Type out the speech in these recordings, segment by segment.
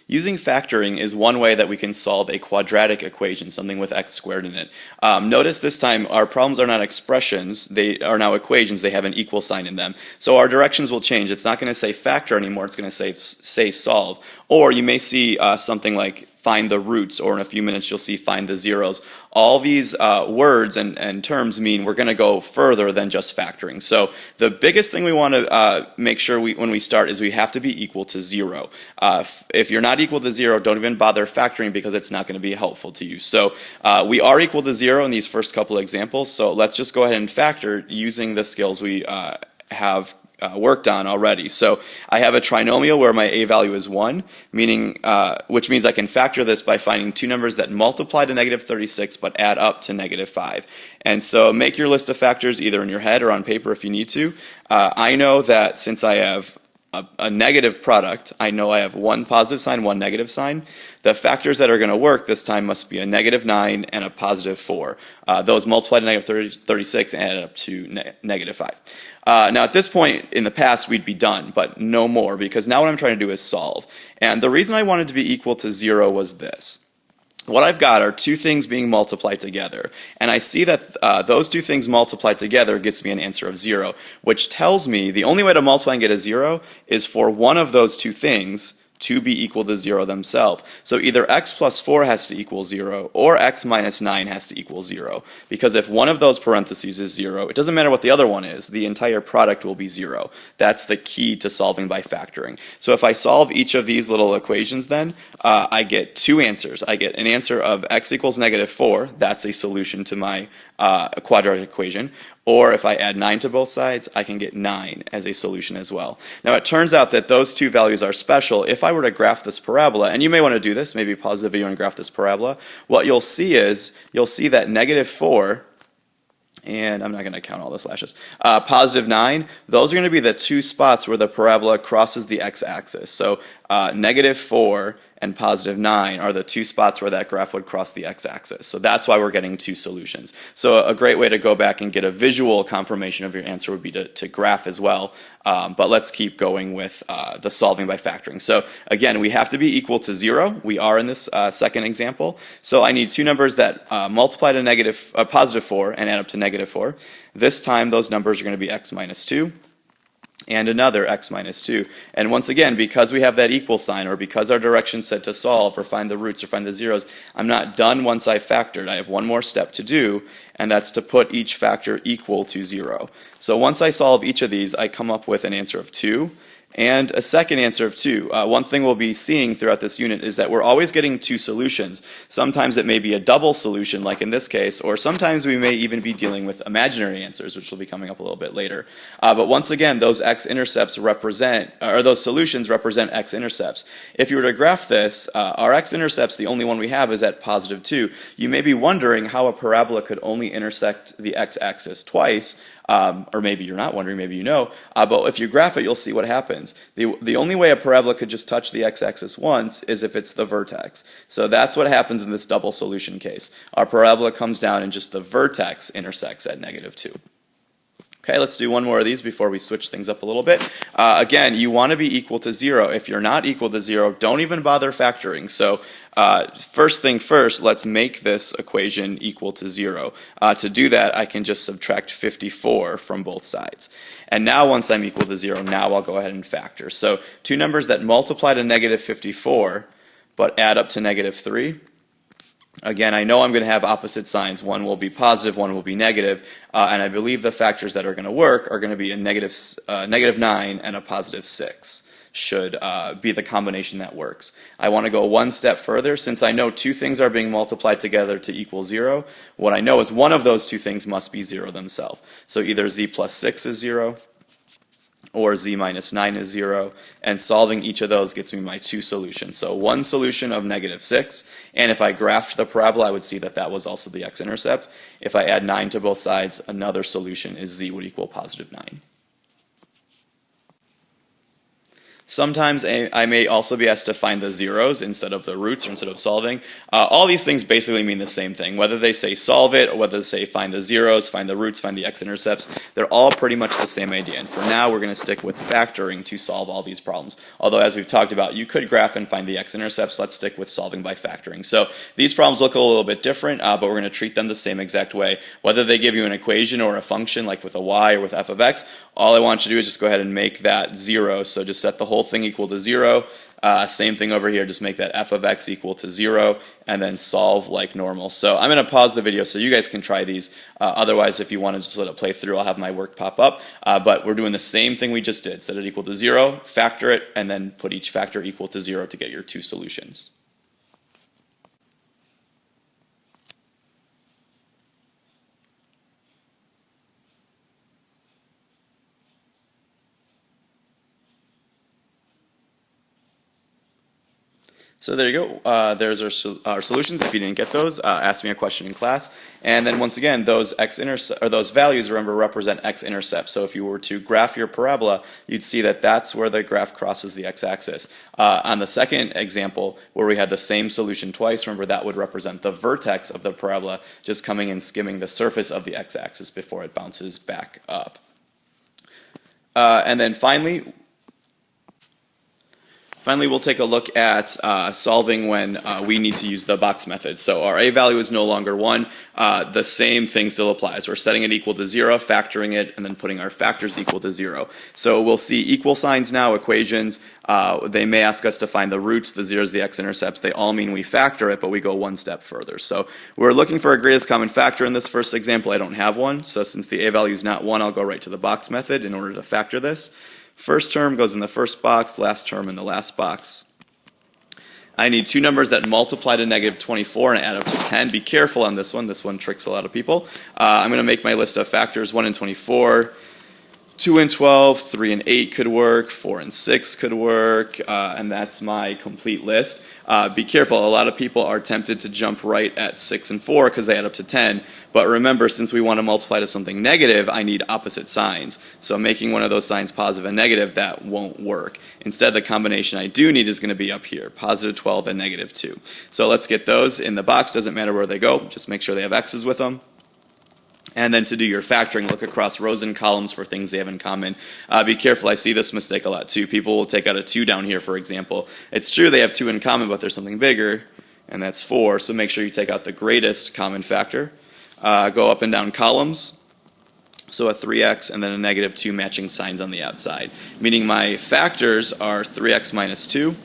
Using factoring is one way that we can solve a quadratic equation, something with x squared in it. Notice this time our problems are not expressions, they are now equations, they have an equal sign in them. So our directions will change. It's not going to say factor anymore, it's going to say solve. Or you may see something like find the roots, or in a few minutes you'll see find the zeros. All these words and terms mean we're going to go further than just factoring. So the biggest thing we want to make sure when we start is we have to be equal to 0. If you're not equal to 0, don't even bother factoring because it's not going to be helpful to you. So we are equal to 0 in these first couple examples, so let's just go ahead and factor using the skills we have worked on already. So I have a trinomial where my a value is 1, meaning, which means I can factor this by finding two numbers that multiply to negative 36 but add up to negative 5. And so make your list of factors either in your head or on paper if you need to. I know that since I have a negative product, I know I have one positive sign, one negative sign. The factors that are going to work this time must be a negative 9 and a positive 4. Those multiply to negative 36 and add up to negative 5. Now at this point in the past we'd be done, but no more, because now what I'm trying to do is solve. And the reason I wanted to be equal to 0 was this. What I've got are two things being multiplied together, and I see that those two things multiplied together gets me an answer of 0, which tells me the only way to multiply and get a 0 is for one of those two things to be equal to 0 themselves. So either x plus 4 has to equal 0 or x minus 9 has to equal 0. Because if one of those parentheses is 0, it doesn't matter what the other one is, the entire product will be 0. That's the key to solving by factoring. So if I solve each of these little equations then, I get two answers. I get an answer of x equals negative 4, that's a solution to my quadratic equation, or if I add 9 to both sides, I can get 9 as a solution as well. Now it turns out that those two values are special. If I were to graph this parabola, and you may want to do this, maybe pause the video and graph this parabola, what you'll see is, you'll see that negative 4, and I'm not going to count all the slashes, positive 9, those are going to be the two spots where the parabola crosses the x-axis. So negative 4 and positive 9 are the two spots where that graph would cross the x-axis. So that's why we're getting two solutions. So a great way to go back and get a visual confirmation of your answer would be to graph as well. But let's keep going with the solving by factoring. So again, we have to be equal to 0. We are in this second example. So I need two numbers that multiply to positive 4 and add up to negative 4. This time those numbers are going to be x minus 2. And another x minus 2. And once again, because we have that equal sign, or because our direction said to solve or find the roots or find the zeros, I'm not done once I've factored. I have one more step to do, and that's to put each factor equal to 0. So once I solve each of these, I come up with an answer of 2. And a second answer of 2. One thing we'll be seeing throughout this unit is that we're always getting two solutions. Sometimes it may be a double solution, like in this case, or sometimes we may even be dealing with imaginary answers, which will be coming up a little bit later. But once again, those x-intercepts represent, or those solutions represent x-intercepts. If you were to graph this, our x-intercepts, the only one we have is at positive 2. You may be wondering how a parabola could only intersect the x-axis twice. Or maybe you're not wondering, maybe you know, but if you graph it, you'll see what happens. The only way a parabola could just touch the x-axis once is if it's the vertex. So that's what happens in this double solution case. Our parabola comes down and just the vertex intersects at negative 2. Okay, let's do one more of these before we switch things up a little bit. Again, you want to be equal to 0. If you're not equal to 0, don't even bother factoring. So first thing first, let's make this equation equal to 0. To do that, I can just subtract 54 from both sides. And now once I'm equal to 0, now I'll go ahead and factor. So two numbers that multiply to negative 54 but add up to negative 3. Again, I know I'm going to have opposite signs. One will be positive, one will be negative, and I believe the factors that are going to work are going to be a negative 9 and a positive 6 should be the combination that works. I want to go one step further. Since I know two things are being multiplied together to equal 0, what I know is one of those two things must be 0 themselves. So either z plus 6 is 0, or z minus 9 is 0, and solving each of those gets me my two solutions. So one solution of negative 6, and if I graphed the parabola, I would see that that was also the x-intercept. If I add 9 to both sides, another solution is z would equal positive 9. Sometimes I may also be asked to find the zeros instead of the roots or instead of solving. All these things basically mean the same thing. Whether they say solve it or whether they say find the zeros, find the roots, find the x-intercepts, they're all pretty much the same idea. And for now, we're going to stick with factoring to solve all these problems. Although, as we've talked about, you could graph and find the x-intercepts. Let's stick with solving by factoring. So these problems look a little bit different, but we're going to treat them the same exact way. Whether they give you an equation or a function, like with a y or with f of x, all I want you to do is just go ahead and make that 0. So just set the whole thing equal to 0. Same thing over here, just make that f of x equal to 0, and then solve like normal. So I'm going to pause the video so you guys can try these. Otherwise, if you want to just let it play through, I'll have my work pop up. But we're doing the same thing we just did. Set it equal to 0, factor it, and then put each factor equal to 0 to get your two solutions. So there you go. There's our solutions. If you didn't get those, ask me a question in class. And then once again, those those values, remember, represent x-intercepts. So if you were to graph your parabola, you'd see that that's where the graph crosses the x-axis. On the second example, where we had the same solution twice, remember that would represent the vertex of the parabola just coming and skimming the surface of the x-axis before it bounces back up. And then finally, we'll take a look at solving when we need to use the box method. So our a value is no longer 1. The same thing still applies. We're setting it equal to 0, factoring it, and then putting our factors equal to 0. So we'll see equal signs now, equations. They may ask us to find the roots, the zeros, the x-intercepts. They all mean we factor it, but we go one step further. So we're looking for a greatest common factor in this first example. I don't have one. So since the a value is not 1, I'll go right to the box method in order to factor this. First term goes in the first box, last term in the last box. I need two numbers that multiply to negative 24 and add up to 10. Be careful on this one. This one tricks a lot of people. I'm going to make my list of factors. 1 and 24, 2 and 12, 3 and 8 could work, 4 and 6 could work, and that's my complete list. Be careful. A lot of people are tempted to jump right at 6 and 4 because they add up to 10. But remember, since we want to multiply to something negative, I need opposite signs. So making one of those signs positive and negative, that won't work. Instead, the combination I do need is going to be up here, positive 12 and negative 2. So let's get those in the box. Doesn't matter where they go. Just make sure they have x's with them. And then to do your factoring, look across rows and columns for things they have in common. Be careful, I see this mistake a lot too. People will take out a 2 down here, for example. It's true they have 2 in common, but there's something bigger, and that's 4. So make sure you take out the greatest common factor. Go up and down columns. So a 3x and then a negative 2 matching signs on the outside. Meaning my factors are 3x minus 2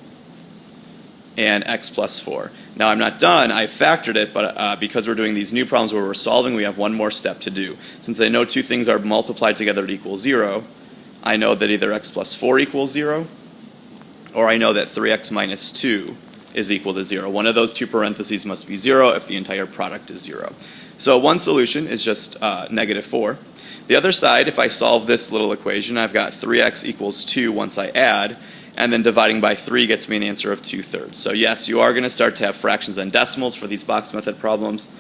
and x plus 4. Now I'm not done, I factored it, but because we're doing these new problems where we're solving, we have one more step to do. Since I know two things are multiplied together to equal 0, I know that either x plus 4 equals 0, or I know that 3x minus 2 is equal to 0. One of those two parentheses must be 0 if the entire product is 0. So one solution is just negative 4. The other side, if I solve this little equation, I've got 3x equals 2 once I add, and then dividing by 3 gets me an answer of 2/3. So yes, you are going to start to have fractions and decimals for these box method problems.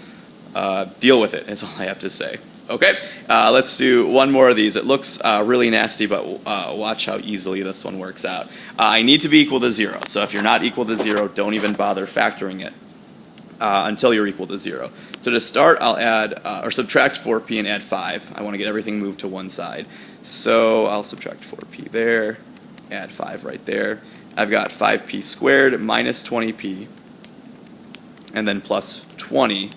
Deal with it, is all I have to say. Okay, let's do one more of these. It looks really nasty, but watch how easily this one works out. I need to be equal to 0. So if you're not equal to 0, don't even bother factoring it until you're equal to 0. So to start, I'll add or subtract 4p and add 5. I want to get everything moved to one side. So I'll subtract 4p there. Add 5 right there. I've got 5p squared minus 20p and then plus 20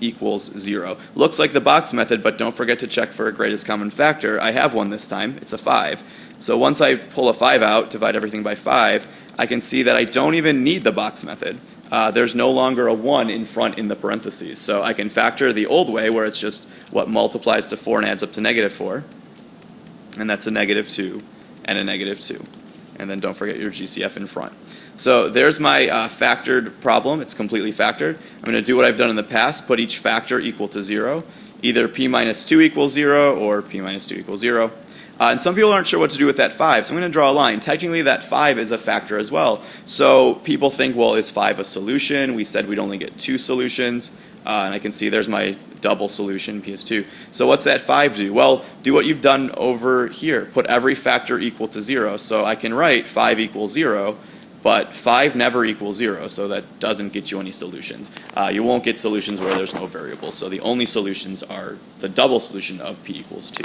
equals 0. Looks like the box method, but don't forget to check for a greatest common factor. I have one this time. It's a 5. So once I pull a 5 out, divide everything by 5, I can see that I don't even need the box method. There's no longer a 1 in front in the parentheses. So I can factor the old way where it's just what multiplies to 4 and adds up to negative 4. And that's a negative 2. And a negative 2. And then don't forget your GCF in front. So there's my factored problem. It's completely factored. I'm going to do what I've done in the past, put each factor equal to 0. Either p minus 2 equals 0 or p minus 2 equals 0. And some people aren't sure what to do with that 5, so I'm going to draw a line. Technically that 5 is a factor as well. So people think, well, is 5 a solution? We said we'd only get 2 solutions. And I can see there's my double solution, P is 2. So what's that 5 do? Well, do what you've done over here. Put every factor equal to 0. So I can write 5 equals 0, but 5 never equals 0, so that doesn't get you any solutions. You won't get solutions where there's no variables. So the only solutions are the double solution of P equals 2.